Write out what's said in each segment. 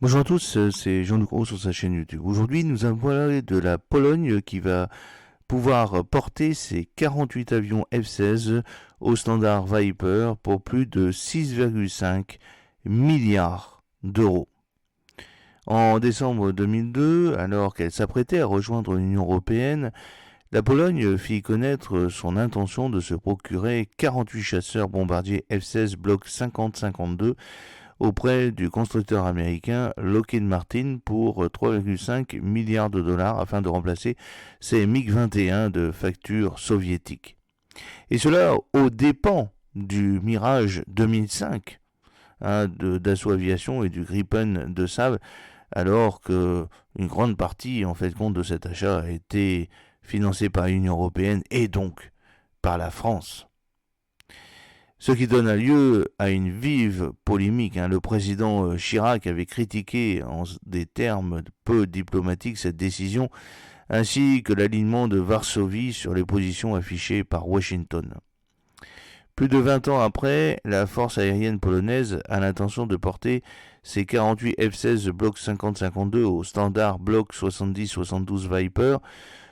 Bonjour à tous, c'est Jean-Luc Roux sur sa chaîne YouTube. Aujourd'hui, nous allons parler de la Pologne qui va pouvoir porter ses 48 avions F-16 au standard Viper pour plus de 6,5 milliards d'euros. En décembre 2002, alors qu'elle s'apprêtait à rejoindre l'Union européenne, la Pologne fit connaître son intention de se procurer 48 chasseurs bombardiers F-16 Block 50-52 auprès du constructeur américain Lockheed Martin pour 3,5 milliards de dollars afin de remplacer ces MiG-21 de facture soviétique. Et cela aux dépens du Mirage 2005 d'Assaut Aviation et du Gripen de Saab, alors que une grande partie en fait compte de cet achat a été financée par l'Union européenne et donc par la France. Ce qui donne lieu à une vive polémique. Le président Chirac avait critiqué en des termes peu diplomatiques cette décision, ainsi que l'alignement de Varsovie sur les positions affichées par Washington. Plus de 20 ans après, la force aérienne polonaise a l'intention de porter ses 48 F-16 Block 50-52 au standard Block 70-72 Viper,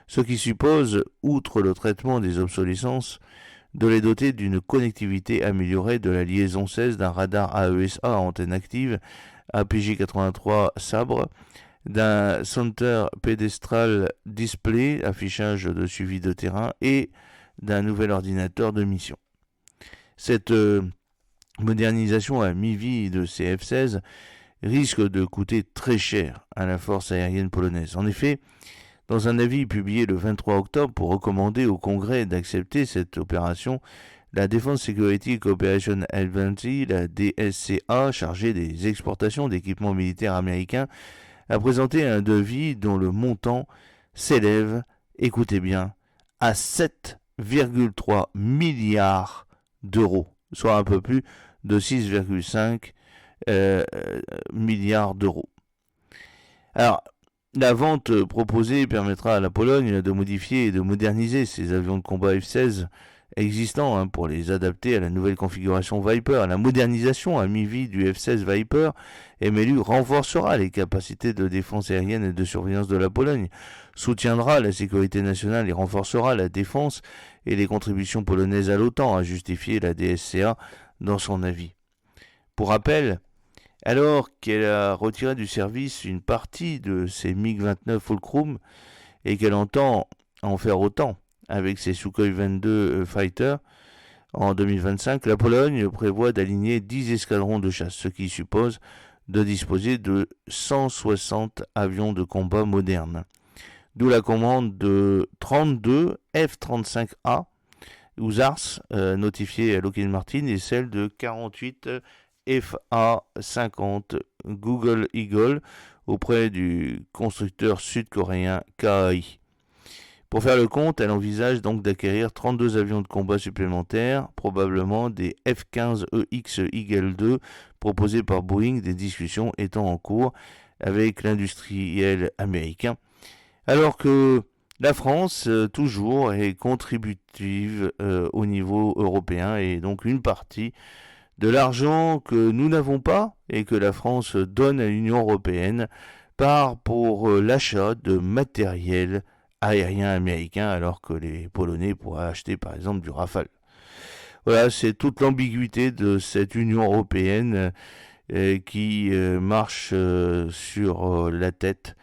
ce qui suppose, outre le traitement des obsolescences, de les doter d'une connectivité améliorée, de la liaison 16, d'un radar AESA à antenne active, APJ-83 Sabre, d'un Center Pedestral Display, affichage de suivi de terrain, et d'un nouvel ordinateur de mission. Cette modernisation à mi-vie de ces F-16 risque de coûter très cher à la force aérienne polonaise. En effet, dans un avis publié le 23 octobre pour recommander au Congrès d'accepter cette opération, la Defense Security Cooperation Agency, la DSCA, chargée des exportations d'équipements militaires américains, a présenté un devis dont le montant s'élève, écoutez bien, à 7,3 milliards d'euros, soit un peu plus de 6,5 milliards d'euros. Alors, la vente proposée permettra à la Pologne de modifier et de moderniser ses avions de combat F-16 existants pour les adapter à la nouvelle configuration Viper. La modernisation à mi-vie du F-16 Viper MLU renforcera les capacités de défense aérienne et de surveillance de la Pologne, soutiendra la sécurité nationale et renforcera la défense et les contributions polonaises à l'OTAN, a justifié la DSCA dans son avis. Pour rappel, alors qu'elle a retiré du service une partie de ses MiG-29 Fulcrum et qu'elle entend en faire autant avec ses Sukhoi 22 Fighter, en 2025, la Pologne prévoit d'aligner 10 escadrons de chasse, ce qui suppose de disposer de 160 avions de combat modernes. D'où la commande de 32 F-35A Hussars notifiés à Lockheed Martin et celle de 48 FA-50 Google Eagle auprès du constructeur sud-coréen KAI. Pour faire le compte, elle envisage donc d'acquérir 32 avions de combat supplémentaires, probablement des F-15EX Eagle 2 proposés par Boeing, des discussions étant en cours avec l'industriel américain. Alors que la France, toujours, est contributive au niveau européen et donc une partie de l'argent que nous n'avons pas et que la France donne à l'Union européenne part pour l'achat de matériel aérien américain alors que les Polonais pourraient acheter par exemple du Rafale. Voilà, c'est toute l'ambiguïté de cette Union européenne qui marche sur la tête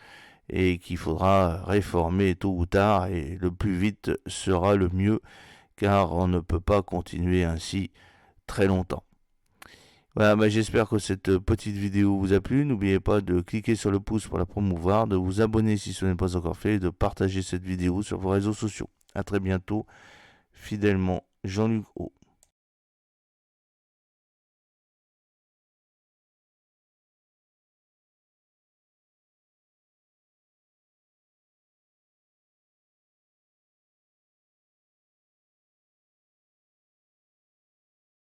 et qu'il faudra réformer tôt ou tard et le plus vite sera le mieux car on ne peut pas continuer ainsi très longtemps. Voilà, j'espère que cette petite vidéo vous a plu. N'oubliez pas de cliquer sur le pouce pour la promouvoir, de vous abonner si ce n'est pas encore fait et de partager cette vidéo sur vos réseaux sociaux. A très bientôt, fidèlement Jean-Luc O.